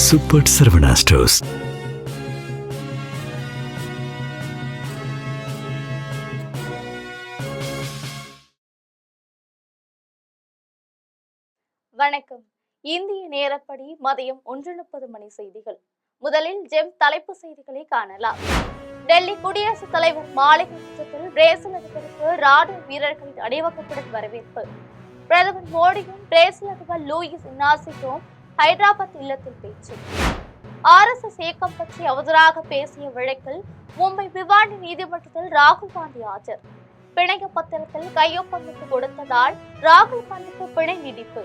Super Saravana stores. வணக்கம். இந்திய நேரப்படி மதியம் 1:30 மணி செய்திகள். முதலில் ஜெம் தலைப்பு செய்திகளை காணலாம். டெல்லி குடியரசுத் தலைவர் மாளிகை முற்றத்தில் பிரேசில் அதிபருக்கு ராணுவ வீரர்களின் அணிவகுப்புடன் வரவேற்பு. பிரதமர் மோடியும் பிரேசில் அதிபர் லூயிஸ் இன்னாசியோவும் ஹைதராபாத் இல்லத்தில் பேச்சு. RSS இயக்கம் பற்றி அவதூறாக பேசிய வழக்கில் மும்பை விவாண்டி நீதிமன்றத்தில் ராகுல் காந்தி ஆஜர். பிணைய பத்திரத்தில் கையொப்பமிட்டு கொடுத்ததால் ராகுல் காந்திக்கு பிணை நீடிப்பு.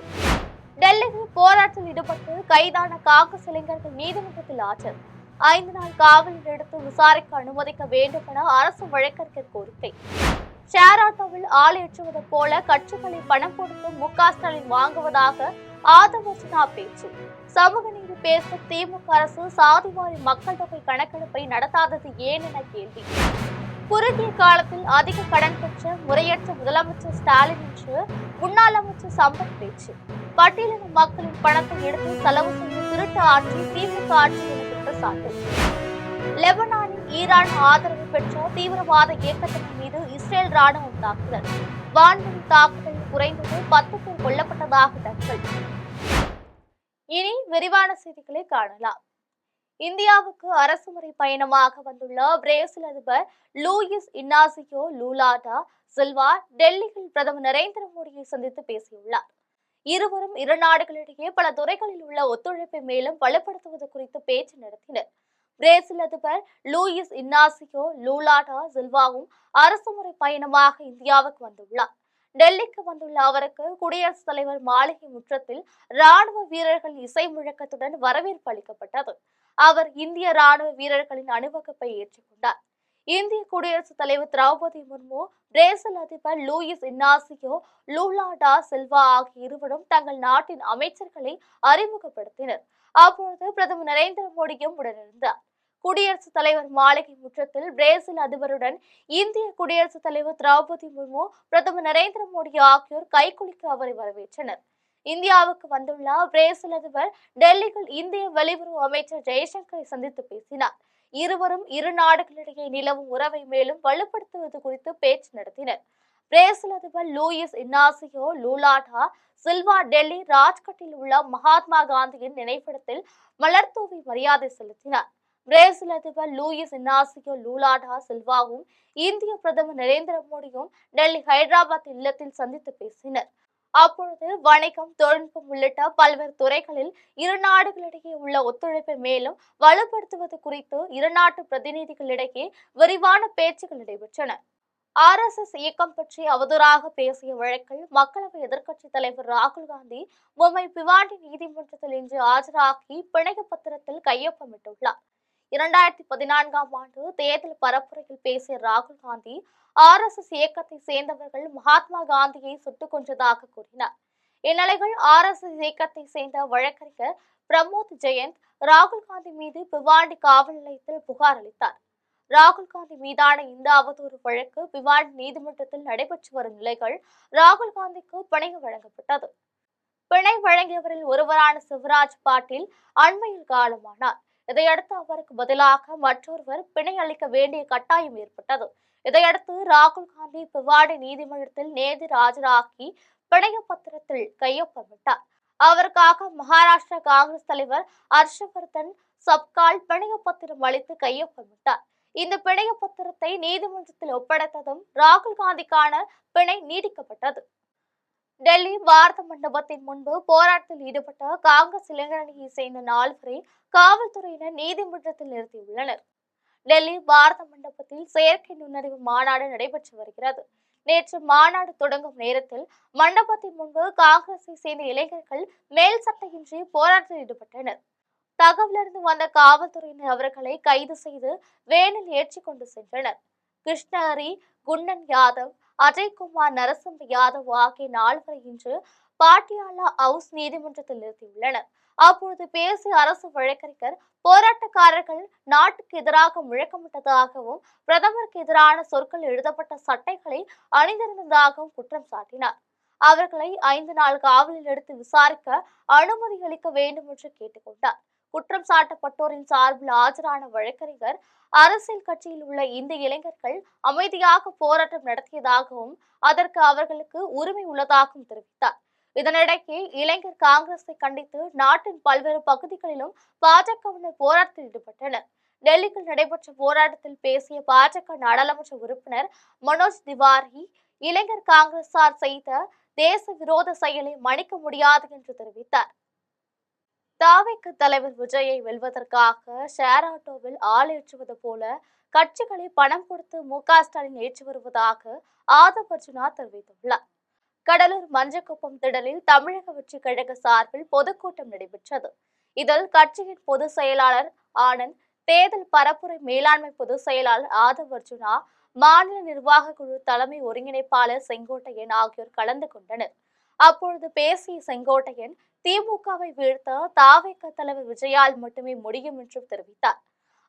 டெல்லியில் போராட்டத்தில் ஈடுபட்டு கைதான காங்கிரஸ் இளைஞர்கள் நீதிமன்றத்தில் ஆஜர். 5 நாள் காவலில் எடுத்து விசாரிக்க அனுமதிக்க வேண்டும் என அரசு வழக்கறிஞர் கோரிக்கை. ஷேர் ஆட்டோவில் ஆள் ஏற்றுவது போல கட்சிகளை பணம் கொடுத்து MK ஸ்டாலின் வாங்குவதாக ஆதவ் அர்ஜுனா பேச்சு. சமூக நீதி பேச திமுக அரசு சாதிவாரி மக்கள் தொகை கணக்கெடுப்பை நடத்தாதது ஏன் என கேள்வி. குறுகிய காலத்தில் அதிக கடன் பெற்ற முறையற்ற முதலமைச்சர் ஸ்டாலின் என்று முன்னாள் அமைச்சர் சம்பத் பேச்சு. பட்டியலின மக்களின் பணத்தை எடுத்து செலவு செய்து திருட்டு ஆட்சி திமுக ஆட்சி என குற்றச்சாட்டு. லெபனானில் ஈரான் ஆதரவு பெற்ற தீவிரவாத இயக்கத்தின் மீது இஸ்ரேல் ராணுவம் தாக்குதல். வான்வெளி தாக்குதலில் குறைந்தது 10 பேர் கொல்லப்பட்டதாக தகவல். இனி விரிவான செய்திகளை காணலாம். இந்தியாவுக்கு அரசுமுறை பயணமாக வந்துள்ள பிரேசில் அதிபர் லூயிஸ் இன்னாசியோ லூலா டா சில்வா டெல்லியில் பிரதமர் நரேந்திர மோடியை சந்தித்து பேசியுள்ளார். இருவரும் இரு நாடுகளிடையே பல துறைகளில் உள்ள ஒத்துழைப்பை மேலும் வலுப்படுத்துவது குறித்து பேச்சு நடத்தினர். பிரேசில் அதிபர் லூயிஸ் இன்னாசியோ லூலா டா சில்வாவும் அரசுமுறை பயணமாக இந்தியாவுக்கு வந்துள்ளார். டெல்லிக்கு வந்துள்ள அவருக்கு குடியரசுத் தலைவர் மாளிகை முற்றத்தில் ராணுவ வீரர்கள் இசை முழக்கத்துடன் வரவேற்பு அளிக்கப்பட்டது. அவர் இந்திய ராணுவ வீரர்களின் அணிவகுப்பை ஏற்றுக்கொண்டார். இந்திய குடியரசுத் தலைவர் திரௌபதி முர்மு, பிரேசில் அதிபர் லூயிஸ் இன்னாசியோ லூலா டா சில்வா ஆகிய இருவரும் தங்கள் நாட்டின் அமைச்சர்களை அறிமுகப்படுத்தினர். அப்பொழுது பிரதமர் நரேந்திர மோடியும் உடனிருந்தார். குடியரசுத் தலைவர் மாளிகை முற்றத்தில் பிரேசில் அதிபருடன் இந்திய குடியரசுத் தலைவர் திரௌபதி முர்மு, பிரதமர் நரேந்திர மோடி ஆகியோர் கைகுலுக்கி அவரை வரவேற்றனர். இந்தியாவுக்கு வந்துள்ள பிரேசில் அதிபர் டெல்லியில் இந்திய வெளியுறவு அமைச்சர் ஜெய்சங்கரை சந்தித்து பேசினார். இருவரும் இரு நாடுகளிடையே நிலவும் உறவை மேலும் வலுப்படுத்துவது குறித்து பேச்சு நடத்தினர். பிரேசில் அதிபர் லூயிஸ் இன்னாசியோ லூலா டா சில்வா டெல்லி ராஜ்கட்டில் உள்ள மகாத்மா காந்தியின் நினைவிடத்தில் மலர்தூவி மரியாதை செலுத்தினார். பிரேசில் அதிபர் லூயிஸ் இன்னாசியோ லூலா டா சில்வாவும் இந்திய பிரதமர் நரேந்திர மோடியும் டெல்லி ஹைதராபாத் இல்லத்தில் சந்தித்து பேசினர். அப்பொழுது வணிகம், தொழில்நுட்பம் உள்ளிட்ட பல்வேறு துறைகளில் இரு நாடுகளிடையே உள்ள ஒத்துழைப்பை மேலும் வலுப்படுத்துவது குறித்து இரு நாட்டு பிரதிநிதிகளிடையே விரிவான பேச்சுகள் நடைபெற்றன. RSS இயக்கம் பற்றி அவதூறாக பேசிய வழக்கில் மக்களவை எதிர்க்கட்சித் தலைவர் ராகுல் காந்தி மும்பை பிவாண்டி நீதிமன்றத்தில் இன்று ஆஜராகி பிணைய பத்திரத்தில் கையொப்பமிட்டுள்ளார். 2014ஆம் ஆண்டு தேர்தல் பரப்புரையில் பேசிய ராகுல் காந்தி RSS இயக்கத்தை சேர்ந்தவர்கள் மகாத்மா காந்தியை சுட்டுக் கொன்றதாக கூறினார். இந்நிலையில் RSS இயக்கத்தை சேர்ந்த வழக்கறிஞர் பிரமோத் ஜெயந்த் ராகுல் காந்தி மீது பிவாண்டி காவல் நிலையத்தில் புகார் அளித்தார். ராகுல் காந்தி மீதான இந்த அவதூறு வழக்கு பிவாண்டி நீதிமன்றத்தில் நடைபெற்று வரும் நிலையில் ராகுல் காந்திக்கு பிணை வழங்கப்பட்டது. பிணை வழங்கியவரில் ஒருவரான சிவராஜ் பாட்டீல் அண்மையில் காலமானார். இதையடுத்து அவருக்கு பதிலாக மற்றொருவர் பிணை அளிக்க வேண்டிய கட்டாயம் ஏற்பட்டது. இதையடுத்து ராகுல் காந்தி பிவாடி நீதிமன்றத்தில் நேரில் ஆஜராகி பிணைய பத்திரத்தில் கையொப்பமிட்டார். அவருக்காக மகாராஷ்டிரா காங்கிரஸ் தலைவர் ஹர்ஷவர்தன் சப்கால் பிணைய பத்திரம் அளித்து கையொப்பமிட்டார். இந்த பிணைய பத்திரத்தை நீதிமன்றத்தில் ஒப்படைத்ததும் ராகுல் காந்திக்கான பிணை நீடிக்கப்பட்டது. டெல்லி பாரத மண்டபத்தின் முன்பு போராட்டத்தில் ஈடுபட்ட காங்கிரஸ் இளைஞரணியை சேர்ந்த 4 பேரை காவல்துறையினர் நீதிமன்றத்தில் நிறுத்தியுள்ளனர். டெல்லி பாரத மண்டபத்தில் செயற்கை நுண்ணறிவு மாநாடு நடைபெற்று வருகிறது. நேற்று மாநாடு தொடங்கும் நேரத்தில் மண்டபத்தின் முன்பு காங்கிரஸை சேர்ந்த இளைஞர்கள் மேல் சட்டையின்றி போராட்டத்தில் ஈடுபட்டனர். தகவலறிந்து வந்த காவல்துறையினர் அவர்களை கைது செய்து வேனில் ஏற்றி கொண்டு சென்றனர். கிருஷ்ணஹரி, குண்டன் யாதவ், அஜய்குமார் நரசிம்ம யாதவ் ஆகிய 4 பேரை இன்று பாட்டியாலா ஹவுஸ் நீதிமன்றத்தில் நிறுத்தியுள்ளனர். அப்பொழுது பேசிய அரசு வழக்கறிஞர் போராட்டக்காரர்கள் நாட்டுக்கு எதிராக முழக்கமிட்டதாகவும் பிரதமருக்கு எதிரான சொற்கள் எழுதப்பட்ட சட்டைகளை அணிந்திருந்ததாகவும் குற்றம் சாட்டினார். அவர்களை 5 நாள் காவலில் எடுத்து விசாரிக்க அனுமதி அளிக்க வேண்டும் என்று கேட்டுக்கொண்டார். குற்றம் சாட்டப்பட்டோரின் சார்பில் ஆஜரான வழக்கறிஞர் அரசியல் கட்சியில் உள்ள இந்த இளைஞர்கள் அமைதியாக போராட்டம் நடத்தியதாகவும் அதற்கு அவர்களுக்கு உரிமை உள்ளதாகவும் தெரிவித்தார். இதனிடையே இளைஞர் காங்கிரஸை கண்டித்து நாட்டின் பல்வேறு பகுதிகளிலும் பாஜகவினர் போராட்டத்தில் ஈடுபட்டனர். டெல்லியில் நடைபெற்ற போராட்டத்தில் பேசிய பாஜக நாடாளுமன்ற உறுப்பினர் மனோஜ் திவாரி, இளைஞர் காங்கிரசார் செய்த தேச விரோத செயலை மன்னிக்க முடியாது என்று தெரிவித்தார். தாவேக்கு தலைவர் விஜயை வெல்வதற்காக ஷேர் ஆட்டோவில் ஆள் ஏற்றுவது போல கட்சிகளை பணம் கொடுத்து மு.க.ஸ்டாலின் ஏற்றி வருவதாக ஆதவ் அர்ஜுனா தெரிவித்துள்ளார். கடலூர் மஞ்சக்குப்பம் திடலில் தமிழக வெற்றி கழக சார்பில் பொதுக்கூட்டம் நடைபெற்றது. இதில் கட்சியின் பொதுச் செயலாளர் ஆனந்த், தேர்தல் பரப்புரை மேலாண்மை பொதுச் செயலாளர் ஆதவ் அர்ஜுனா, மாநில நிர்வாக குழு தலைமை ஒருங்கிணைப்பாளர் செங்கோட்டையன் ஆகியோர் கலந்து கொண்டனர். அப்பொழுது பேசிய செங்கோட்டையன், திமுகவை வீழ்த்த தாவேக தலைவர் விஜயால் மட்டுமே முடியும் என்றும் தெரிவித்தார்.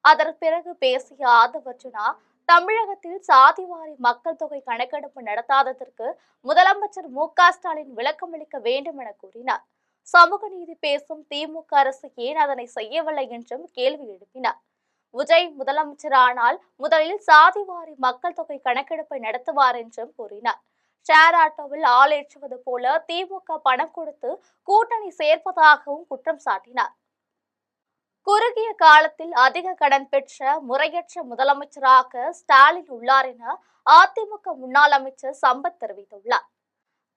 அதற்கு பிறகு பேசிய ஆதவ் அர்ஜுனா, தமிழகத்தில் சாதிவாரி மக்கள் தொகை கணக்கெடுப்பு நடத்தாததற்கு முதலமைச்சர் மு.க.ஸ்டாலின் விளக்கமளிக்க வேண்டும் என கூறினார். சமூக நீதி பேசும் திமுக அரசு ஏன் அதனை செய்யவில்லை என்றும் கேள்வி எழுப்பினார். விஜய் முதலமைச்சரானால் முதலில் சாதிவாரி மக்கள் தொகை கணக்கெடுப்பை நடத்துவார் என்றும் கூறினார். ஷேர் ஆட்டோவில் ஆள் ஏற்றுவது போல திமுக பணம் கொடுத்து கூட்டணி சேர்ப்பதாகவும் குற்றம் சாட்டினார். குறுகிய காலத்தில் அதிக கடன் பெற்ற முறையற்ற முதலமைச்சராக ஸ்டாலின் உள்ளார் என அதிமுக முன்னாள் அமைச்சர் சம்பத் தெரிவித்துள்ளார்.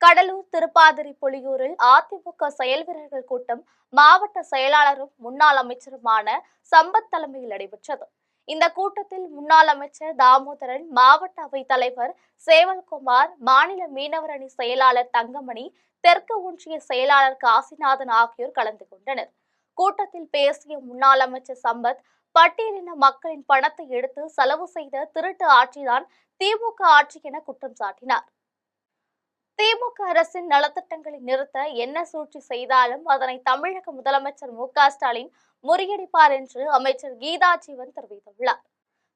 கடலூர் திருப்பாதிரி புலியூரில் அதிமுக செயல் வீரர்கள் கூட்டம் மாவட்ட செயலாளரும் முன்னாள் அமைச்சருமான சம்பத் தலைமையில் நடைபெற்றது. இந்த கூட்டத்தில் முன்னாள் அமைச்சர் தாமோதரன், மாவட்ட அவைத் தலைவர் சேவல்குமார், மாநில மீனவர் அணி செயலாளர் தங்கமணி, தெற்கு ஒன்றிய செயலாளர் காசிநாதன் ஆகியோர் கலந்து கொண்டனர். கூட்டத்தில் பேசிய முன்னாள் அமைச்சர் சம்பத், பட்டியலின மக்களின் பணத்தை எடுத்து செலவு செய்த திருட்டு ஆட்சிதான் திமுக ஆட்சி என குற்றம் சாட்டினார். திமுக அரசின் நலத்திட்டங்களை நிறுத்த என்ன சூழ்ச்சி செய்தாலும் அதனை தமிழக முதலமைச்சர் மு.க.ஸ்டாலின் முறியடிப்பார் என்று அமைச்சர் கீதா ஜீவன் தெரிவித்துள்ளார்.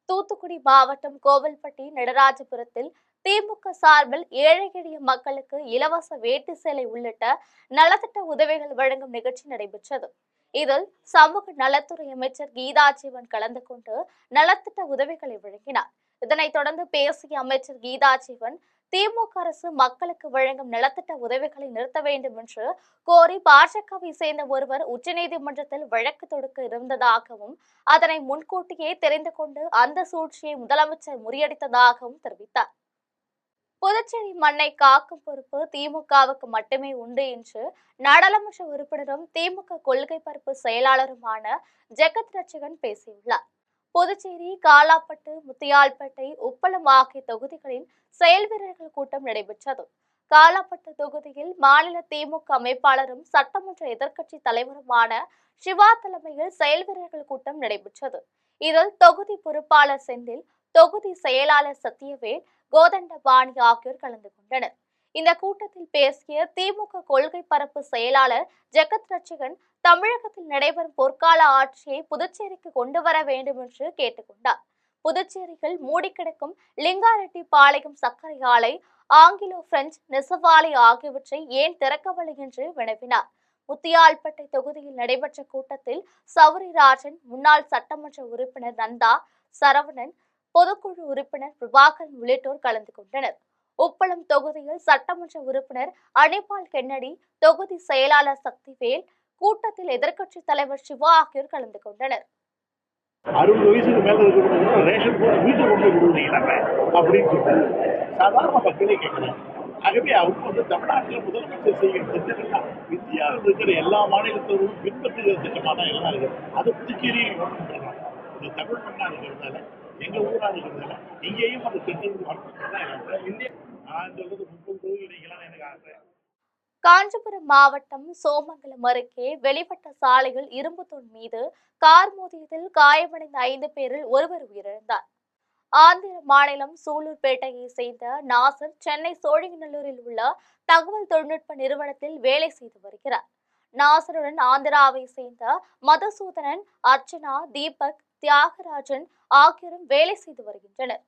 தூத்துக்குடி மாவட்டம் கோவில்பட்டி நடராஜபுரத்தில் திமுக சார்பில் ஏழை எளிய மக்களுக்கு இலவச வேட்டி சேலை உள்ளிட்ட நலத்திட்ட உதவிகள் வழங்கும் நிகழ்ச்சி நடைபெற்றது. இதில் சமூக நலத்துறை அமைச்சர் கீதா ஜீவன் கலந்து கொண்டு நலத்திட்ட உதவிகளை வழங்கினார். இதனைத் தொடர்ந்து பேசிய அமைச்சர் கீதா ஜீவன், திமுக அரசு மக்களுக்கு வழங்கும் நலத்திட்ட உதவிகளை நிறுத்த வேண்டும் என்று கோரி பாஜகவை சேர்ந்த ஒருவர் உச்சநீதிமன்றத்தில் வழக்கு தொடுக்க இருந்ததாகவும் அதனை முன்கூட்டியே தெரிந்து கொண்டு அந்த சூழ்ச்சியை முதலமைச்சர் முறியடித்ததாகவும் தெரிவித்தார். புதுச்சேரி மண்ணை காக்கும் பொறுப்பு திமுகவுக்கு மட்டுமே உண்டு என்று நாடாளுமன்ற உறுப்பினரும் திமுக கொள்கை பரப்பு செயலாளருமான ஜெகத் ரட்சகன் பேசியுள்ளார். புதுச்சேரி, காலாப்பட்டு, முத்தியால்பேட்டை, உப்பளம் ஆகிய தொகுதிகளில் செயல் வீரர்கள் கூட்டம் நடைபெற்றது. காலாப்பட்டு தொகுதியில் மாநில திமுக அமைப்பாளரும் சட்டமன்ற எதிர்க்கட்சி தலைவருமான சிவா தலைமையில் செயல் வீரர்கள் கூட்டம் நடைபெற்றது. இதில் தொகுதி பொறுப்பாளர் செந்தில், தொகுதி செயலாளர் சத்தியவேல், கோதண்டபாணி ஆகியோர் கலந்து கொண்டனர். இந்த கூட்டத்தில் பேசிய திமுக கொள்கை பரப்பு செயலாளர் ஜெகத் ரட்சகன், தமிழகத்தில் நடைபெறும் பொற்கால ஆட்சியை புதுச்சேரிக்கு கொண்டு வர வேண்டும் என்று கேட்டுக்கொண்டார். புதுச்சேரியில் மூடி கிடக்கும் லிங்காரெட்டி பாளையம் சர்க்கரை ஆலை, ஆங்கிலோ பிரெஞ்சு நெசவாலை ஆகியவற்றை ஏன் திறக்கவில்லை என்று வினவினார். முத்தியால்பேட்டை தொகுதியில் நடைபெற்ற கூட்டத்தில் சௌரிராஜன், முன்னாள் சட்டமன்ற உறுப்பினர் நந்தா, சரவணன், பொதுக்குழு உறுப்பினர் பிரபாகரன் உள்ளிட்டோர் கலந்து கொண்டனர். உப்பளம் தொகுதியில் சட்டமன்ற உறுப்பினர் அனிபால் கென்னடி, தொகுதி செயலாளர் சக்திவேல், கூட்டத்தில் எதிர்க்கட்சி தலைவர் சிவா ஆகியோர் கலந்து கொண்டனர். 60 வயசுக்கு மேல இருக்கிறவங்க ரேஷன் போர்டு வீட்டுக்கு கொண்டு கொடுக்குறீங்க அப்படின்னு சொல்றாரு. சாதாரண மக்களே கேட்கலாம். ஆகவே அவங்க தமிழ்நாட்டில் முதலமைச்சர் செய்கிற திட்டங்கள்லாம் இந்தியாவில் இருக்கிற எல்லா மாநிலத்தோடும் பின்பற்றுகிற திட்டமாக தான் எல்லாம் இருக்குது. அது புதுச்சேரியை பண்றாங்க. இது தமிழ் மண்ணா இருக்கிறதால, எங்க ஊரா இருக்கிறதால இங்கேயும் அந்த திட்டங்கள் வரணும். இந்தியா நான் சொல்றது 30 தொகுதிகளான எனக்கு ஆசை. காஞ்சிபுரம் மாவட்டம் சோமங்கலம் அருகே வெளிவட்ட சாலையில் இரும்பு தூண் மீது கார் மோதியதில் காயமடைந்த 5 பேரில் ஒருவர் உயிரிழந்தார். ஆந்திர மாநிலம் சூலூர்பேட்டையை சேர்ந்த நாசர் சென்னை சோழிங்கநல்லூரில் உள்ள தகவல் தொழில்நுட்ப நிறுவனத்தில் வேலை செய்து வருகிறார். நாசருடன் ஆந்திராவை சேர்ந்த மதுசூதனன், அர்ச்சனா, தீபக், தியாகராஜன் ஆகியோரும் வேலை செய்து வருகின்றனர்.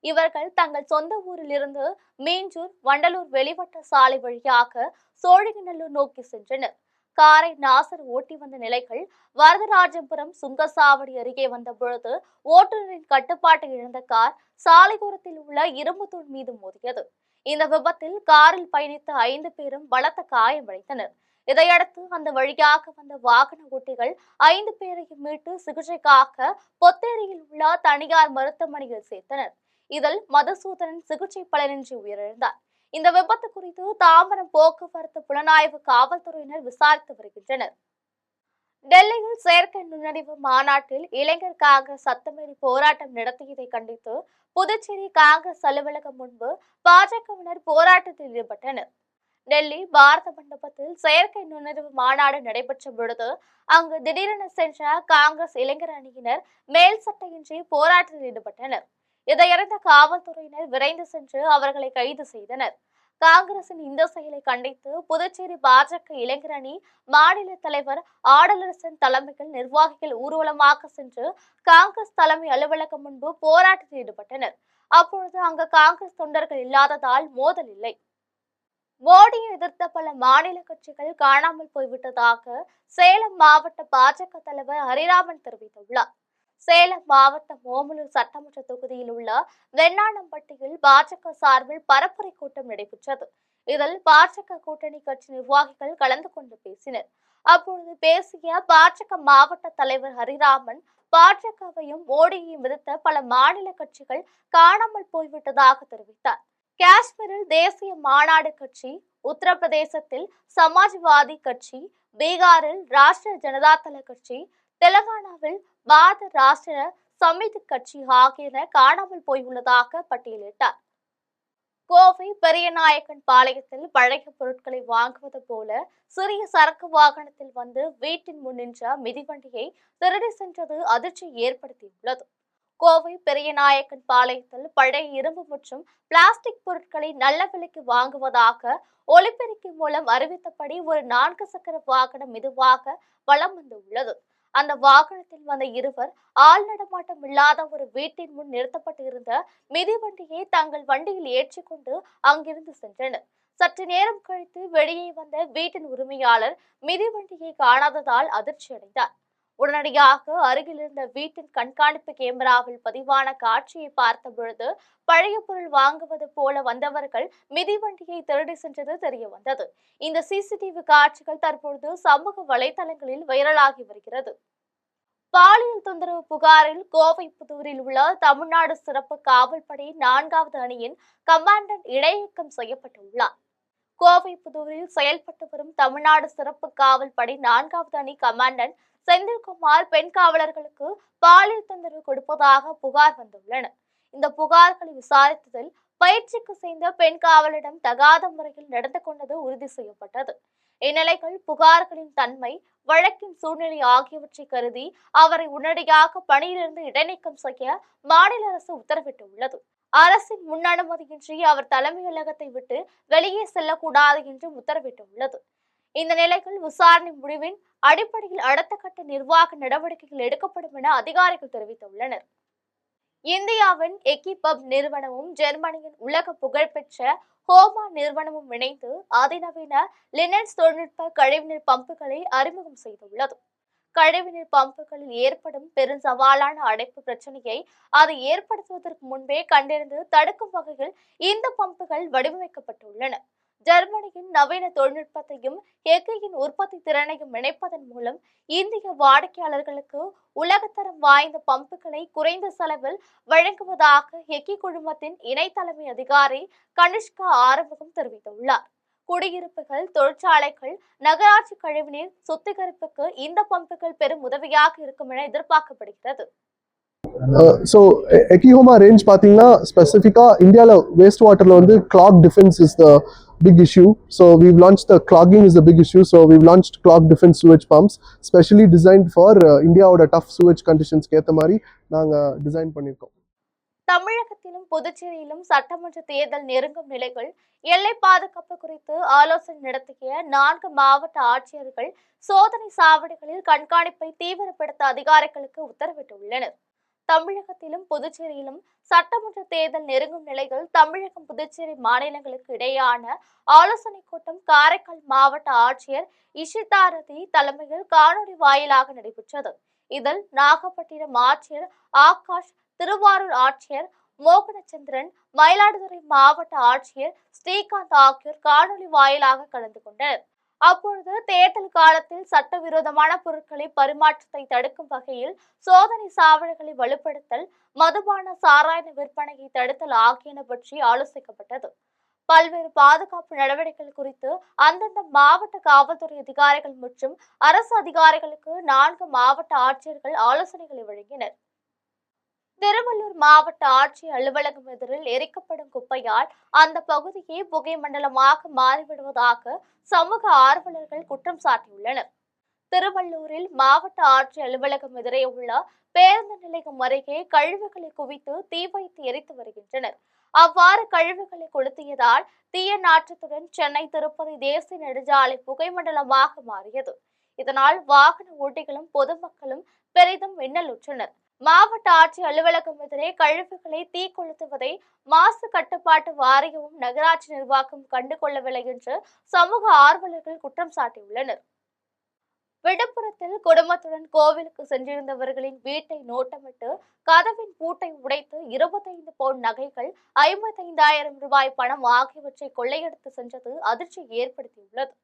இவர்கள் தங்கள் சொந்த ஊரில் இருந்து மீஞ்சூர், வண்டலூர் வெளிவட்ட சாலை வழியாக சோழிங்கநல்லூர் நோக்கி சென்றனர். காரை நாசர் ஓட்டி வந்த நிலைகள் வரதராஜபுரம் சுங்கசாவடி அருகே வந்த பொழுது ஓட்டுநரின் கட்டுப்பாட்டை இழந்த கார் சாலையோரத்தில் உள்ள இரும்பு தூண் மீது மோதியது. இந்த விபத்தில் காரில் பயணித்த 5 பேரும் பலத்த காயமடைந்தனர். இதையடுத்து அந்த வழியாக வந்த வாகன ஓட்டிகள் 5 பேரையும் மீட்டு சிகிச்சைக்காக பொத்தேரியில் உள்ள தனியார் மருத்துவமனையில் சேர்த்தனர். இதில் மதுசூதனன் சிகிச்சை பலனின்றி உயிரிழந்தார். இந்த விபத்து குறித்து தாம்பரம் போக்குவரத்து புலனாய்வு காவல்துறையினர் விசாரித்து வருகின்றனர். டெல்லியில் செயற்கை நுண்ணறிவு மாநாட்டில் இளைஞர் காங்கிரஸ் சத்தமீறி போராட்டம் நடத்தியதை கண்டித்து புதுச்சேரி காங்கிரஸ் அலுவலகம் முன்பு பாஜகவினர் போராட்டத்தில் ஈடுபட்டனர். டெல்லி பாரத மண்டபத்தில் செயற்கை நுண்ணறிவு மாநாடு நடைபெற்ற பொழுது அங்கு திடீரென சென்ற காங்கிரஸ் இளைஞர் அணியினர் மேல் சட்டையின்றி போராட்டத்தில் ஈடுபட்டனர். இதையறிந்த காவல்துறையினர் விரைந்து சென்று அவர்களை கைது செய்தனர். காங்கிரசின் இந்த செயலை கண்டித்து புதுச்சேரி பாஜக இளைஞர் அணி மாநில தலைவர் ஆடலரசன் தலைமையில் நிர்வாகிகள் ஊர்வலமாக சென்று காங்கிரஸ் தலைமை அலுவலகம் முன்பு போராட்டத்தில் ஈடுபட்டனர். அப்பொழுது அங்கு காங்கிரஸ் தொண்டர்கள் இல்லாததால் மோதல் இல்லை. மோடியை எதிர்த்த பல மாநில கட்சிகள் காணாமல் போய்விட்டதாக சேலம் மாவட்ட பாஜக தலைவர் ஹரிராமன் தெரிவித்துள்ளார். சேலம் மாவட்டம் ஓமலூர் சட்டமன்ற தொகுதியில் உள்ள வெண்ணானம்பட்டியில் பாஜக சார்பில் பரப்புரை கூட்டம் நடைபெற்றது. இதில் பாஜக கூட்டணி கட்சி நிர்வாகிகள் கலந்து கொண்டு பேசினர். அப்பொழுது பேசிய பாஜக மாவட்ட தலைவர் ஹரிராமன், பாஜகவையும் மோடியையும் எதிர்த்த பல மாநில கட்சிகள் காணாமல் போய்விட்டதாக தெரிவித்தார். காஷ்மீரில் தேசிய மாநாடு கட்சி, உத்தரப்பிரதேசத்தில் சமாஜ்வாதி கட்சி, பீகாரில் ராஷ்டிரிய ஜனதாதள கட்சி, தெலங்கானாவில் பாரத ராஷ்டிர சமிதி கட்சி ஆகியன காணாமல் போயுள்ளதாக பட்டியலிட்டார். கோவை பெரியநாயக்கன் பாளையத்தில் பழைய பொருட்களை வாங்குவது போல சிறிய சரக்கு வாகனத்தில் வந்து வீட்டின் முன் நின்ற மிதிவண்டியை திருடி சென்றது அதிர்ச்சியை ஏற்படுத்தியுள்ளது. கோவை பெரியநாயக்கன் பாளையத்தில் பழைய இரும்பு மற்றும் பிளாஸ்டிக் பொருட்களை நல்ல விலைக்கு வாங்குவதாக ஒலிபெருக்கி மூலம் அறிவித்தபடி ஒரு 4 சக்கர வாகனம் மெதுவாக வலம் வந்துள்ளது. அந்த வாகனத்தில் வந்த இருவர் ஆள் நடமாட்டம் இல்லாத ஒரு வீட்டின் முன் நிறுத்தப்பட்டிருந்த மிதிவண்டியை தங்கள் வண்டியில் ஏற்றிக்கொண்டு அங்கிருந்து சென்றனர். சற்று நேரம் கழித்து வெளியே வந்த வீட்டின் உரிமையாளர் மிதிவண்டியை காணாததால் அதிர்ச்சி அடைந்தார். உடனடியாக அருகில் இருந்த வீட்டின் கண்காணிப்பு கேமராவில் பதிவான காட்சியை பார்த்த பொழுது பழைய பொருள் வாங்குவது போல வந்தவர்கள் மிதிவண்டியை திருடி சென்றது தெரிய வந்தது. இந்த சிசிடிவி காட்சிகள் தற்பொழுது சமூக வலைதளங்களில் வைரலாகி வருகிறது. பாலியல் தொந்தரவு புகாரில் கோவை புதூரில் உள்ள தமிழ்நாடு சிறப்பு காவல்படை 4வது அணியின் கமாண்டன்ட் இடைநீக்கம் செய்யப்பட்டுள்ளார். கோவை புதூரில் செயல்பட்டு வரும் தமிழ்நாடு சிறப்பு காவல் படை 4வது அணி கமாண்டன்ட் செந்தில்குமார் பெண் காவலர்களுக்கு பாலியல் தொந்தரவு கொடுப்பதாக புகார் வந்துள்ளன. இந்த புகார்களை விசாரித்ததில் பயிற்சிக்கு சேர்ந்த பெண் காவலரிடம் தகாத முறையில் நடந்து கொண்டது உறுதி செய்யப்பட்டது. இந்நிலையில் புகார்களின் தன்மை, வழக்கின் சூழ்நிலை ஆகியவற்றை கருதி அவரை உடனடியாக பணியிலிருந்து இடைநீக்கம் செய்ய மாநில அரசு உத்தரவிட்டுள்ளது. அரசின் முன் அனுமதியின்றி அவர் தலைமையகத்தை விட்டு வெளியே செல்லக்கூடாது என்று உத்தரவிட்டுள்ளது. இந்த நிலையில் விசாரணை முடிவின் அடிப்படையில் அடுத்த கட்ட நிர்வாக நடவடிக்கைகள் எடுக்கப்படும் என அதிகாரிகள் தெரிவித்துள்ளனர். இந்தியாவின் எக்கிபப் நிறுவனமும் ஜெர்மனியின் உலக புகழ்பெற்ற ஹோமா நிறுவனமும் இணைந்து அதிநவீன லினக்ஸ் தொழில்நுட்ப கழிவுநீர் பம்புகளை அறிமுகம் செய்துள்ளது. கழிவுநீர் பம்புகளில் ஏற்படும் பெரும் சவாலான அடைப்பு பிரச்சனையை அதை ஏற்படுத்துவதற்கு முன்பே கண்டறிந்து தடுக்கும் வகையில் இந்த பம்புகள் வடிவமைக்கப்பட்டுள்ளன. ஜெர்மனியின் நவீன தொழில்நுட்பத்தையும் எக்கியின் உற்பத்தி திறனையும் இணைப்பதன் மூலம் இந்திய வாடிக்கையாளர்களுக்கு உலகத்தரம் வாய்ந்த பம்புகளை குறைந்த செலவில் வழங்குவதாக எக்கி குழுமத்தின் இணை தலைமை அதிகாரி கனிஷ்கா ஆறுமுகம் தெரிவித்துள்ளார். குடியிருப்புகள், தொழிற்சாலைகள், நகராட்சி கழிவுநீர் சுத்திகரிப்புக்கு இந்த பம்புகள் பெரும் உதவியாக இருக்கும் என எதிர்பார்க்கப்படுகிறது. ஸோ எக்கிஹோமா ரேஞ்ச் பார்த்தீங்கன்னா ஸ்பெசிஃபிக்காக இந்தியாவில் வேஸ்ட் வாட்டரில் வந்து clog defense is the big issue. So we've launched the clogging is the big issue. So we've launched clog defense sewage pumps specially designed for இந்தியாவோட tough sewage conditions ஏற்ற மாதிரி நாங்கள் design பண்ணியிருக்கோம். தமிழகத்திலும் புதுச்சேரியிலும் சட்டமன்ற தேர்தல் நெருங்கும் நிலையில் எல்லை பாதுகாப்பு குறித்து ஆலோசனை நடத்திய 4 மாவட்ட ஆட்சியர்கள் சோதனை சாவடிகளில் கண்காணிப்பை தீவிரப்படுத்த அதிகாரிகளுக்கு உத்தரவிட்டுள்ளனர். தமிழகத்திலும் புதுச்சேரியிலும் சட்டமன்ற தேர்தல் நெருங்கும் நிலையில் தமிழகம் புதுச்சேரி மாநிலங்களுக்கு இடையேயான ஆலோசனைக் கூட்டம் காரைக்கால் மாவட்ட ஆட்சியர் இஷிதாரதி தலைமையில் காணொலி வாயிலாக நடைபெற்றது. இதில் நாகப்பட்டினம் ஆட்சியர் ஆகாஷ், திருவாரூர் ஆட்சியர் மோகனச்சந்திரன், மயிலாடுதுறை மாவட்ட ஆட்சியர் ஸ்ரீகாந்த் ஆகியோர் காணொலி வாயிலாக கலந்து கொண்டனர். அப்பொழுது தேர்தல் காலத்தில் சட்டவிரோதமான பொருட்களை பரிமாற்றத்தை தடுக்கும் வகையில் சோதனை சாவடிகளை வலுப்படுத்தல், மதுபான சாராய விற்பனையை தடுத்தல் ஆகியன பற்றி ஆலோசிக்கப்பட்டது. பல்வேறு பாதுகாப்பு நடவடிக்கைகள் குறித்து அந்தந்த மாவட்ட காவல்துறை அதிகாரிகள் மற்றும் அரசு அதிகாரிகளுக்கு 4 மாவட்ட ஆட்சியர்கள் ஆலோசனைகளை வழங்கினர். திருவள்ளூர் மாவட்ட ஆட்சியர் அலுவலகம் எதிரில் எரிக்கப்படும் குப்பையால் அந்த பகுதியே புகை மண்டலமாக மாறிவிடுவதாக சமூக ஆர்வலர்கள் குற்றம் சாட்டியுள்ளனர். திருவள்ளூரில் மாவட்ட ஆட்சியர் அலுவலகம் எதிரே உள்ள பேருந்து நிலையம் அருகே கழிவுகளை குவித்து தீ வைத்து எரித்து வருகின்றனர். அவ்வாறு கழிவுகளை கொளுத்தியதால் தீய நாற்றத்துடன் சென்னை திருப்பதி தேசிய நெடுஞ்சாலை புகை மண்டலமாக மாறியது. இதனால் வாகன ஓட்டிகளும் பொதுமக்களும் பெரிதும் இன்னலுற்றனர். மாவட்ட ஆட்சியர் அலுவலகம் எதிரே கழிவுகளை தீ கொளுத்துவதை மாசு கட்டுப்பாட்டு வாரியமும் நகராட்சி நிர்வாகம் கண்டுகொள்ளவில்லை என்று சமூக ஆர்வலர்கள் குற்றம் சாட்டியுள்ளனர். விழுப்புரத்தில் குடும்பத்துடன் கோவிலுக்கு சென்றிருந்தவர்களின் வீட்டை நோட்டமிட்டு கதவின் பூட்டை உடைத்து 25 பவுன் நகைகள், 55,000 ரூபாய் பணம் ஆகியவற்றை கொள்ளையடித்து சென்றது அதிர்ச்சி ஏற்படுத்தியுள்ளது.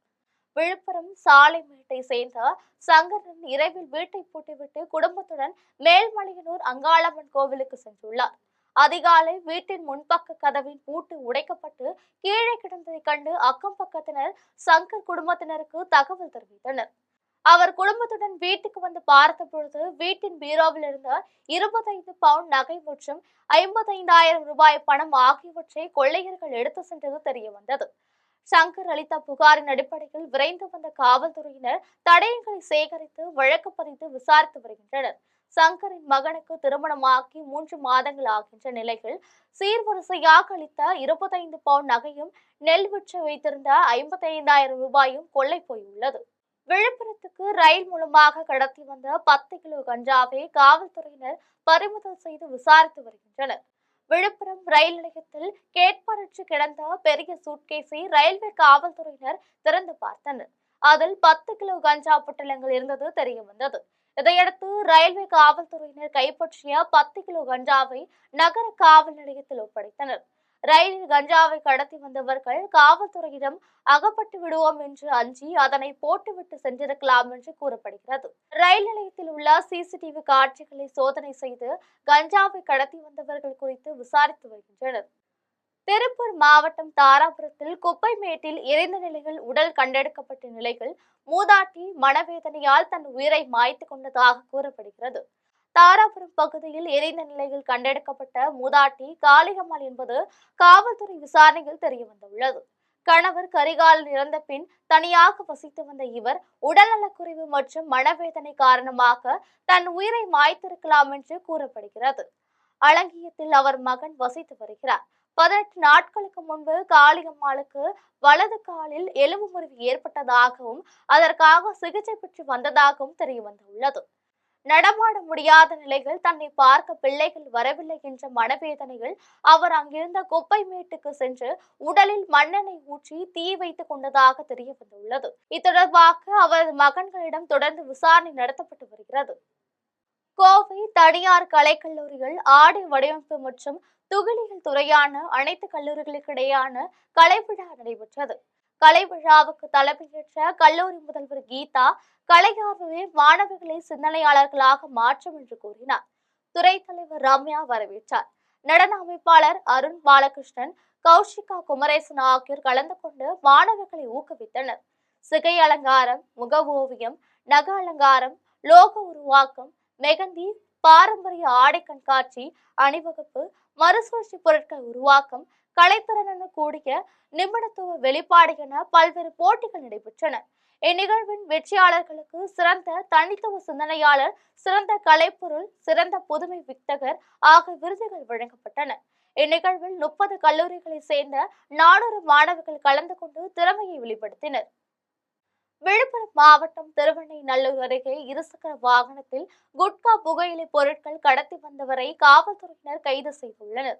விழுப்புரம் சாலைமேட்டை சேர்ந்த சங்கரன் இரவில் வீட்டை பூட்டிவிட்டு குடும்பத்துடன் மேல்மலையனூர் அங்காளம்மன் கோவிலுக்கு சென்றுள்ளார். அதிகாலை வீட்டின் முன்பக்க கதவின் பூட்டு உடைக்கப்பட்டு கீழே கிடந்ததை கண்டு அக்கம் பக்கத்தினர் சங்கர் குடும்பத்தினருக்கு தகவல் தெரிவித்தனர். அவர் குடும்பத்துடன் வீட்டுக்கு வந்து பார்த்த பொழுது வீட்டின் பீரோவில் இருந்த 25 பவுண்ட் நகை மற்றும் 55,000 ரூபாய் பணம் ஆகியவற்றை கொள்ளையர்கள் எடுத்து சென்றது தெரிய வந்தது. சங்கர் அளித்த புகாரின் அடிப்படையில் விரைந்து வந்த காவல்துறையினர் தடயங்களை சேகரித்து வழக்கு பதிந்து விசாரித்து வருகின்றனர். சங்கரின் மகனுக்கு திருமணமாகி 3 மாதங்கள் ஆகின்ற நிலையில் சீர்வரிசையாக அளித்த 25 பவுண்ட் நகையும் நெல் விற்று வைத்திருந்த 55,000 ரூபாயும் கொள்ளை போயுள்ளது. விழுப்புரத்துக்கு ரயில் மூலமாக கடத்தி வந்த 10 கிலோ கஞ்சாவை காவல்துறையினர் பறிமுதல் செய்து விசாரித்து வருகின்றனர். விழுப்புரம் ரயில் நிலையத்தில் கேட்பாரற்று கிடந்த பெரிய சூட்கேஸை ரயில்வே காவல்துறையினர் திறந்து பார்த்தனர். அதில் 10 கிலோ கஞ்சா பொட்டலங்கள் இருந்தது தெரிய வந்தது. இதையடுத்து ரயில்வே காவல்துறையினர் கைப்பற்றிய 10 கிலோ கஞ்சாவை நகர காவல் நிலையத்தில் ஒப்படைத்தனர். ரயிலில் கஞ்சாவை கடத்தி வந்தவர்கள் காவல்துறையிடம் அகப்பட்டு விடுவோம் என்று அஞ்சி அதனை போட்டுவிட்டு சென்றிருக்கலாம் என்று கூறப்படுகிறது. ரயில் நிலையத்தில் உள்ள சிசிடிவி காட்சிகளை சோதனை செய்து கஞ்சாவை கடத்தி வந்தவர்கள் குறித்து விசாரித்து வருகின்றனர். திருப்பூர் மாவட்டம் தாராபுரத்தில் குப்பை மேட்டில் எரிந்த நிலையில் உடல் கண்டெடுக்கப்பட்ட நிலையில் மூதாட்டி மனவேதனையால் தன் உயிரை மாய்த்து கொண்டதாக கூறப்படுகிறது. தாராபுரம் பகுதியில் எரிந்த நிலையில் கண்டெடுக்கப்பட்ட மூதாட்டி காளியம்மாள் என்பது காவல்துறை விசாரணையில் தெரிய வந்துள்ளது. கணவர் கரிகாலில் இறந்த பின் தனியாக வசித்து வந்த இவர் உடல்நலக்குறைவு மற்றும் மனவேதனை காரணமாக தன் உயிரை மாய்த்திருக்கலாம் என்று கூறப்படுகிறது. அலங்கியத்தில் அவர் மகன் வசித்து வருகிறார். 18 நாட்களுக்கு முன்பு காளியம்மாளுக்கு வலது காலில் எலும்பு முறிவு ஏற்பட்டதாகவும் அதற்காக சிகிச்சை பெற்று வந்ததாகவும் தெரிய வந்துள்ளது. நடமாட முடியாத நிலையில் தன்னை பார்க்க பிள்ளைகள் வரவில்லை என்ற மனவேதனையில் அவர் அங்கிருந்த குப்பை மேட்டுக்கு சென்று உடலில் மண்ணெண்ணெய் ஊற்றி தீ வைத்துக் கொண்டதாக தெரிய வந்துள்ளது. இத்தொடர்பாக அவரது மகன்களிடம் தொடர்ந்து விசாரணை நடத்தப்பட்டு வருகிறது. கோவை தனியார் கலைக்கல்லூரிகள் ஆடை வடிவமைப்பு மற்றும் துகிலியல் துறையான அனைத்து கல்லூரிகளுக்கிடையான கலை விழா நடைபெற்றது. கலை விழாவுக்கு தலைமையேற்ற கல்லூரி முதல்வர் கீதா, கலையார்வமே மாணவர்களை சிந்தனையாளர்களாக மாற்றும் என்று கூறினார். துறை தலைவர் ரம்யா வரவேற்றார். நடன அமைப்பாளர் அருண் பாலகிருஷ்ணன், கௌஷிகா குமரேசன் ஆகியோர் கலந்து கொண்டு மாணவர்களை ஊக்குவித்தனர். சிகை அலங்காரம், முக ஓவியம், நக அலங்காரம், லோக உருவாக்கம், மெகந்தி, பாரம்பரிய ஆடை கண்காட்சி, அணிவகுப்பு, மறுசுழற்சி பொருட்கள் உருவாக்கம், கலைத்திறனுடன் கூடிய நிபுணத்துவ வெளிப்பாடு என பல்வேறு போட்டிகள் நடைபெற்றன. இந்நிகழ்வின் வெற்றியாளர்களுக்கு சிறந்த தனித்துவ சிந்தனையாளர், சிறந்த கலைப்பொருள், சிறந்த புதுமை வித்தகர் ஆகிய விருதுகள் வழங்கப்பட்டன. இந்நிகழ்வில் 30 கல்லூரிகளை சேர்ந்த 400 மாணவர்கள் கலந்து கொண்டு திறமையை வெளிப்படுத்தினர். விழுப்புரம் மாவட்டம் திருவெண்ணெய்நல்லூர் அருகே இருசக்கர வாகனத்தில் குட்கா புகையிலை பொருட்கள் கடத்தி வந்தவரை காவல்துறையினர் கைது செய்துள்ளனர்.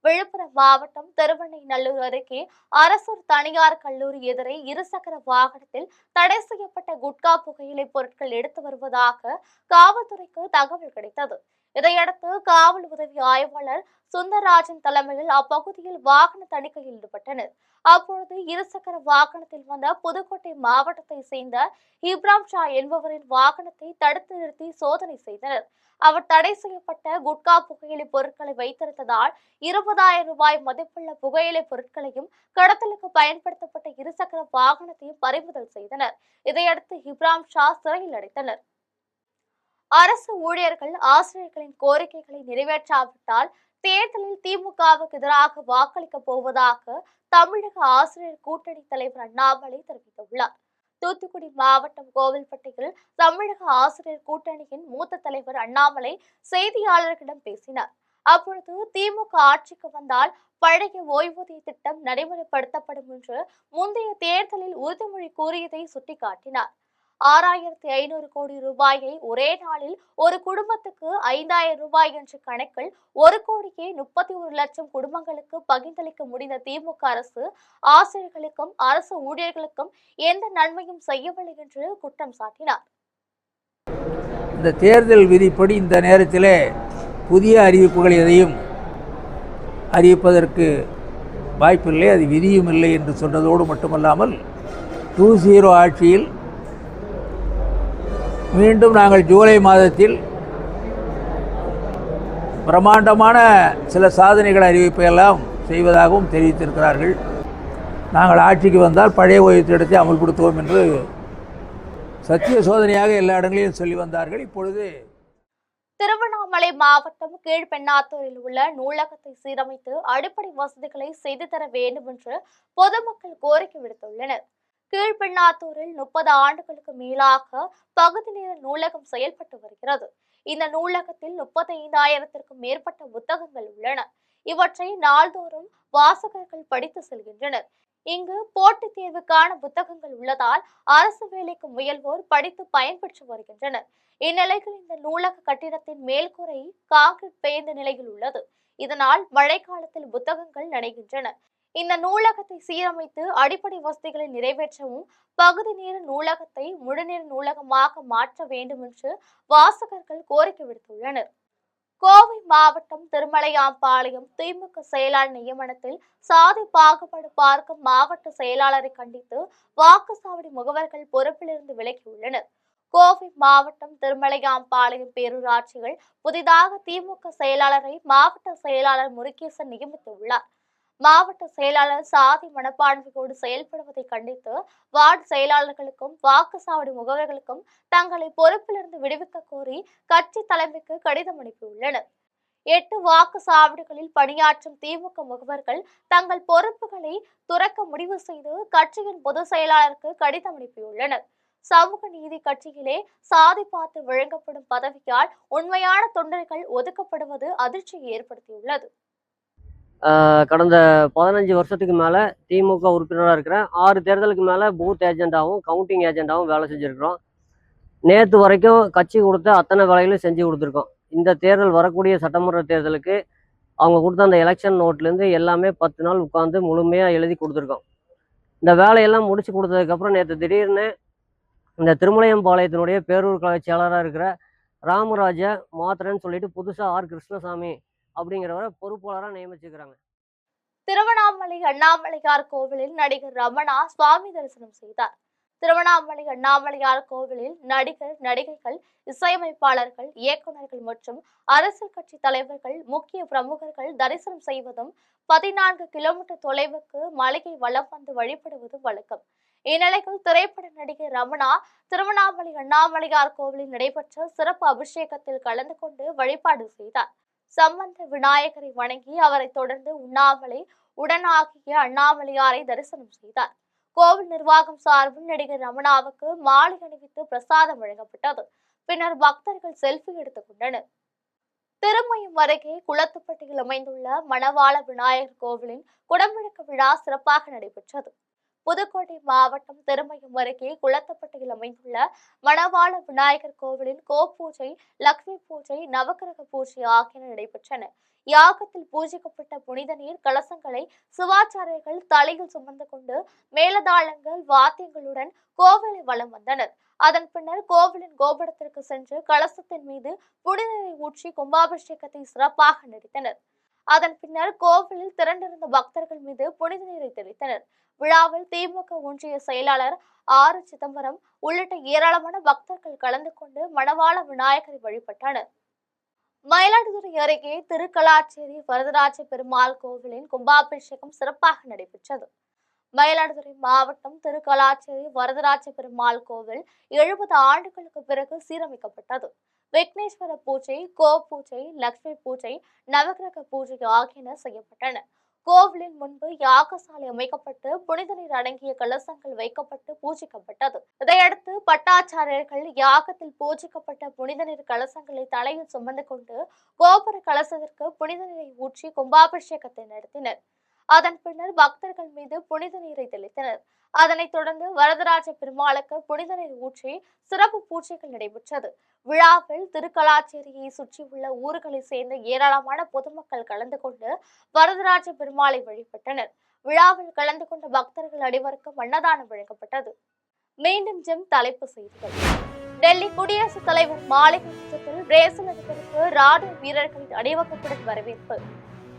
விழுப்புரம் மாவட்டம் திருவெண்ணெய்நல்லூர் அருகே அரசூர் தனியார் கல்லூரி எதிரே இருசக்கர வாகனத்தில் தடை செய்யப்பட்ட குட்கா புகையிலை பொருட்கள் எடுத்து வருவதாக காவல்துறைக்கு தகவல் கிடைத்தது. இதையடுத்து காவல் உதவி ஆய்வாளர் சுந்தரராஜன் தலைமையில் அப்பகுதியில் வாகன தணிக்கையில் ஈடுபட்டனர். அப்பொழுது இருசக்கர வாகனத்தில் வந்த புதுக்கோட்டை மாவட்டத்தை சேர்ந்த இப்ராம் ஷா என்பவரின் வாகனத்தை தடுத்து நிறுத்தி சோதனை செய்தனர். அவர் தடை செய்யப்பட்ட குட்கா புகையிலை பொருட்களை வைத்திருந்ததால் 20,000 ரூபாய் மதிப்புள்ள புகையிலை பொருட்களையும் கடத்தலுக்கு பயன்படுத்தப்பட்ட இருசக்கர வாகனத்தையும் பறிமுதல் செய்தனர். இதையடுத்து இப்ராம் ஷா சிறையில் அடைத்தனர். அரசு ஊழியர்கள் ஆசிரியர்களின் கோரிக்கைகளை நிறைவேற்றாவிட்டால் தேர்தலில் திமுகவுக்கு எதிராக வாக்களிக்கப் போவதாக தமிழக ஆசிரியர் கூட்டணி தலைவர் அண்ணாமலை தெரிவித்துள்ளார். தூத்துக்குடி மாவட்டம் கோவில்பட்டியில் தமிழக ஆசிரியர் கூட்டணியின் மூத்த தலைவர் அண்ணாமலை செய்தியாளர்களிடம் பேசினார். அப்பொழுது திமுக ஆட்சிக்கு வந்தால் பழைய ஓய்வூதிய திட்டம் நடைமுறைப்படுத்தப்படும் என்று முந்தைய தேர்தலில் உறுதிமொழி கூறியதை சுட்டிக்காட்டினார். 6,500 கோடி ரூபாயை ஒரே நாளில் ஒரு குடும்பத்துக்கு 5,000 ரூபாய் என்ற கணக்கில் 1,31,00,000 குடும்பங்களுக்கு பகிர்ந்தளிக்க முடிந்த திமுக அரசு ஆசிரியர்களுக்கும் அரசு ஊழியர்களுக்கும் எந்த நன்மையும் செய்யவில்லை என்று குற்றம் சாட்டினார். இந்த தேர்தல் விதிப்படி இந்த நேரத்திலே புதிய அறிவிப்புகள் எதையும் அறிவிப்பதற்கு வாய்ப்பில்லை, அது விதியும் இல்லை என்று சொன்னதோடு மட்டுமல்லாமல் 2-0 ஆட்சியில் மீண்டும் நாங்கள் ஜூலை மாதத்தில் பிரம்மாண்டமான சில சாதனைகள் அறிவிப்பையெல்லாம் செய்வதாகவும் தெரிவித்திருக்கிறார்கள். நாங்கள் ஆட்சிக்கு வந்தால் பழைய ஓய்வு திட்டத்தை அமல்படுத்துவோம் என்று சத்திய சோதனையாக எல்லா இடங்களிலும் சொல்லி வந்தார்கள். இப்பொழுது திருவண்ணாமலை மாவட்டம் கீழ்பெண்ணாத்தூரில் உள்ள நூலகத்தை சீரமைத்து அடிப்படை வசதிகளை செய்து தர வேண்டும் என்று பொதுமக்கள் கோரிக்கை விடுத்துள்ளனர். கீழ்பெண்ணாத்தூரில் 30 ஆண்டுகளுக்கு மேலாக பகுதி நேர நூலகம் செயல்பட்டு வருகிறது. இந்த நூலகத்தில் 35,000க்கும் மேற்பட்ட புத்தகங்கள் உள்ளன. இவற்றை நாள்தோறும் வாசகர்கள் படித்து செல்கின்றனர். இங்கு போட்டித் தேர்வுக்கான புத்தகங்கள் உள்ளதால் அரசு வேலைக்கு முயல்வோர் படித்து பயன்பெற்று வருகின்றனர். இந்நிலையில் இந்த நூலக கட்டிடத்தின் மேல்கூரை கான்கிரீட் பெயர்ந்த நிலையில் உள்ளது. இதனால் மழைக்காலத்தில் புத்தகங்கள் நனைகின்றன. இந்த நூலகத்தை சீரமைத்து அடிப்படை வசதிகளை நிறைவேற்றவும் பகுதி நேர நூலகத்தை முழுநேர நூலகமாக மாற்ற வேண்டும் என்று வாசகர்கள் கோரிக்கை விடுத்துள்ளனர். கோவை மாவட்டம் திருமலையாம்பாளையம் திமுக செயலாளர் நியமனத்தில் சாதி பாகுபாடு பார்க்கும் மாவட்ட செயலாளரை கண்டித்து வாக்குச்சாவடி முகவர்கள் பொறுப்பிலிருந்து விலகியுள்ளனர். கோவை மாவட்டம் திருமலையாம்பாளையம் பேரூராட்சிகள் புதிதாக திமுக செயலாளரை மாவட்ட செயலாளர் முருகேசன் நியமித்துள்ளார். மாவட்ட செயலாளர் சாதி மனப்பான்மையோடு செயல்படுவதை கண்டித்து வார்டு செயலாளர்களுக்கும் வாக்குச்சாவடி முகவர்களுக்கும் தங்களை பொறுப்பிலிருந்து விடுவிக்க கோரி கட்சி தலைமைக்கு கடிதம் அனுப்பியுள்ளனர். 8 வாக்குச்சாவடிகளில் பணியாற்றும் திமுக முகவர்கள் தங்கள் பொறுப்புகளை துறக்க முடிவு செய்து கட்சியின் பொதுச் செயலாளருக்கு கடிதம் அனுப்பியுள்ளனர். சமூக நீதி கட்சியிலே சாதி பார்த்து வழங்கப்படும் பதவியால் உண்மையான தொண்டர்கள் ஒதுக்கப்படுவது அதிர்ச்சியை ஏற்படுத்தியுள்ளது. கடந்த 15 வருஷத்துக்கு மேலே திமுக உறுப்பினராக இருக்கிறேன். 6 தேர்தலுக்கு மேலே பூத் ஏஜெண்டாகவும் கவுண்டிங் ஏஜெண்டாகவும் வேலை செஞ்சுருக்கிறோம். நேற்று வரைக்கும் கட்சி கொடுத்த அத்தனை வேலைகளும் செஞ்சு கொடுத்துருக்கோம். இந்த தேர்தல் வரக்கூடிய சட்டமன்ற தேர்தலுக்கு அவங்க கொடுத்த அந்த எலெக்ஷன் நோட்லேருந்து எல்லாமே 10 நாள் உட்காந்து முழுமையாக எழுதி கொடுத்துருக்கோம். இந்த வேலையெல்லாம் முடிச்சு கொடுத்ததுக்கப்புறம் நேற்று திடீர்னு இந்த திருமலையம்பாளையத்தினுடைய பேரூர் கழக செயலராக இருக்கிற ராமராஜை மாத்திரன்னு சொல்லிட்டு புதுசாக ஆர் கிருஷ்ணசாமி அப்படிங்கிறவரை பொறுப்பாளராக நியமிச்சுக்கிறாங்க. திருவண்ணாமலை அண்ணாமலையார் கோவிலில் நடிகர் ரமணா சுவாமி தரிசனம் செய்தார். திருவண்ணாமலை அண்ணாமலையார் கோவிலில் நடிகர், நடிகைகள், இசையமைப்பாளர்கள், இயக்குநர்கள் மற்றும் அரசியல் கட்சி தலைவர்கள், முக்கிய பிரமுகர்கள் தரிசனம் செய்வதும் 14 கிலோமீட்டர் தொலைவுக்கு மலையை வலம் வந்து வழிபடுவதும் வழக்கம். இந்நிலையில் திரைப்பட நடிகர் ரமணா திருவண்ணாமலை அண்ணாமலையார் கோவிலில் நடைபெற்ற சிறப்பு அபிஷேகத்தில் கலந்து கொண்டு வழிபாடு செய்தார். சம்பந்த விநாயகரை வணங்கி அவரை தொடர்ந்து உண்ணாமலை உடனாகிய அண்ணாமலையாரை தரிசனம் செய்தார். கோவில் நிர்வாகம் சார்பில் நடிகர் ரமணாவுக்கு மாலை அணிவித்து பிரசாதம் வழங்கப்பட்டது. பின்னர் பக்தர்கள் செல்ஃபி எடுத்துக் கொண்டனர். திருமயம் அருகே குளத்துப்பட்டியில் அமைந்துள்ள மணவாள விநாயகர் கோவிலின் குடமுழுக்கு விழா சிறப்பாக நடைபெற்றது. புதுக்கோட்டை மாவட்டம் திருமயம் அருகே குளத்தப்பட்டியில் அமைந்துள்ள மணவாள விநாயகர் கோவிலில் கோபூஜை, லட்சுமி பூஜை, நவக்கிரக பூஜை ஆகியன நடைபெற்றன. யாகத்தில் பூஜிக்கப்பட்ட புனித நீர் கலசங்களை சிவாச்சாரியர்கள் தலையில் சுமந்து கொண்டு மேலதாளங்கள், வாத்தியங்களுடன் கோவிலை வலம் வந்தனர். அதன் பின்னர் கோவிலின் கோபுரத்திற்கு சென்று கலசத்தின் மீது புனித நீரை ஊற்றி கும்பாபிஷேகத்தை சிறப்பாக நடத்தினர். அதன் பின்னர் கோவிலில் திரண்டிருந்த பக்தர்கள் மீது புனித நீரை தெளித்தனர். விழாவில் திமுக ஒன்றிய செயலாளர் ஆர். சிதம்பரம் உள்ளிட்ட ஏராளமான பக்தர்கள் கலந்து கொண்டு மணவாள விநாயகரை வழிபட்டனர். மயிலாடுதுறை அருகே திருக்கலாச்சேரி வரதராஜ பெருமாள் கோவிலின் கும்பாபிஷேகம் சிறப்பாக நடைபெற்றது. மயிலாடுதுறை மாவட்டம் திருக்கலாச்சேரி வரதராஜ பெருமாள் கோவில் 70 ஆண்டுகளுக்கு பிறகு சீரமைக்கப்பட்டது. விக்னேஸ்வர பூஜை, கோ பூஜை, லட்சுமி பூஜை, நவகிரக பூஜை ஆகியன செய்யப்பட்டன. கோவிலின் முன்பு யாகசாலை அமைக்கப்பட்டு புனித நீர் அடங்கிய கலசங்கள் வைக்கப்பட்டு பூஜிக்கப்பட்டது. இதையடுத்து பட்டாச்சாரியர்கள் யாகத்தில் பூஜிக்கப்பட்ட புனித நீர் கலசங்களை தலையில் சுமந்து கொண்டு கோபுர கலசத்திற்கு புனித நீரை ஊற்றி கும்பாபிஷேகத்தை நடத்தினர். அதன் பின்னர் பக்தர்கள் மீது புனித நீரை தெளித்தனர். அதனைத் தொடர்ந்து வரதராஜ பெருமாளுக்கு புனித நீர் ஊற்றி சிறப்பு பூஜைகள் நடைபெற்றது. விழாவில் திருக்கலாச்சேரியை சுற்றியுள்ள ஊர்களை சேர்ந்த ஏராளமான பொதுமக்கள் கலந்து கொண்டு வரதராஜ பெருமாளை வழிபட்டனர். விழாவில் கலந்து கொண்ட பக்தர்கள் அனைவருக்கும் அன்னதானம் வழங்கப்பட்டது. மீண்டும் ஜெம் தலைப்பு செய்திகள். டெல்லி குடியரசுத் தலைவர் மாளிகை முற்றத்தில் பிரேசில் அதிபருக்கு ராணுவ வீரர்களின் அணிவகுப்புடன் வரவேற்பு.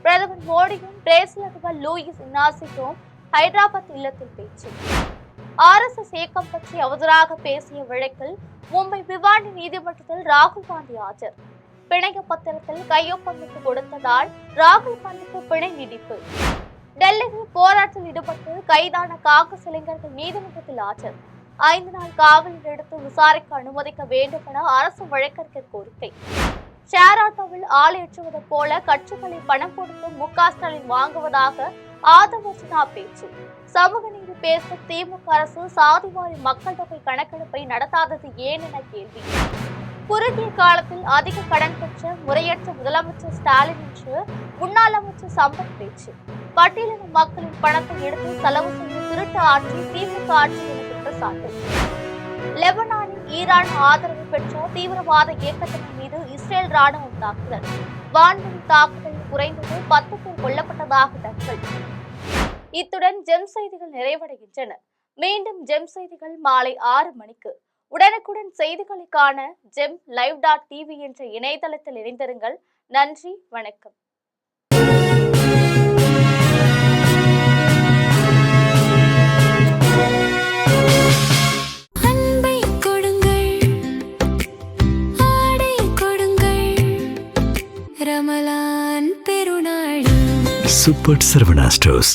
பிரதமர் மோடியும் பிரேசில் அதிபர் லூயிஸ் இனாசியோவும் ஹைதராபாத் இல்லத்தில் பேச்சு. RSS இயக்கம் பற்றி அவதூறாக பேசிய வழக்கில் மும்பை விவானி நீதிமன்றத்தில் ராகுல் காந்தி ஆஜர். பிணைய பத்திரத்தில் கையொப்பமிட்டு கொடுத்ததால் ராகுல் காந்திக்கு பிணை நீடிப்பு. டெல்லியில் போராட்டத்தில் ஈடுபட்டு கைதான காங்கிரஸ் இளைஞர்கள் நீதிமன்றத்தில் ஆஜர். 5 நாள் காவலில் எடுத்து விசாரிக்க அனுமதிக்க வேண்டும் என அரசு வழக்கறிஞர் கோரிக்கை. ஷேர் ஆட்டோவில் ஆள் ஏற்றுவது போல கட்சிகளை பணம் கொடுத்து MK ஸ்டாலின் வாங்குவதாக ஆதவர்ஜனா பேச்சு. சமூக நீதி பேச திமுக அரசு சாதிவாரி மக்கள் தொகை கணக்கெடுப்பை நடத்தாதது ஏன் என கேள்வி. குறுகிய காலத்தில் அதிக கடன் பெற்ற முறையற்ற முதலமைச்சர் ஸ்டாலின் என்று முன்னாள் அமைச்சர் சம்பத் பேச்சு. பட்டியலின மக்களின் பணத்தை எடுத்து செலவு செய்து திருட்டு ஆட்சி திமுக ஆட்சி என குற்றச்சாட்டு. லெபனானில் ஈரான் ஆதரவு பெற்ற தீவிரவாத இயக்கத்தின் மீது இஸ்ரேல் ராணுவம் தாக்குதல். வான்வெளி தாக்குதலில் குறைந்தது 10 பேர் கொல்லப்பட்டதாக தகவல். இத்துடன் ஜெம் செய்திகள் நிறைவடைகின்றன. மீண்டும் ஜெம் செய்திகள் மாலை 6 மணிக்கு. உடனுக்குடன் செய்திகளை காண GemLive.tv என்ற இணையதளத்தில் இணைந்திருங்கள். நன்றி, வணக்கம். Super Sarvana Stores.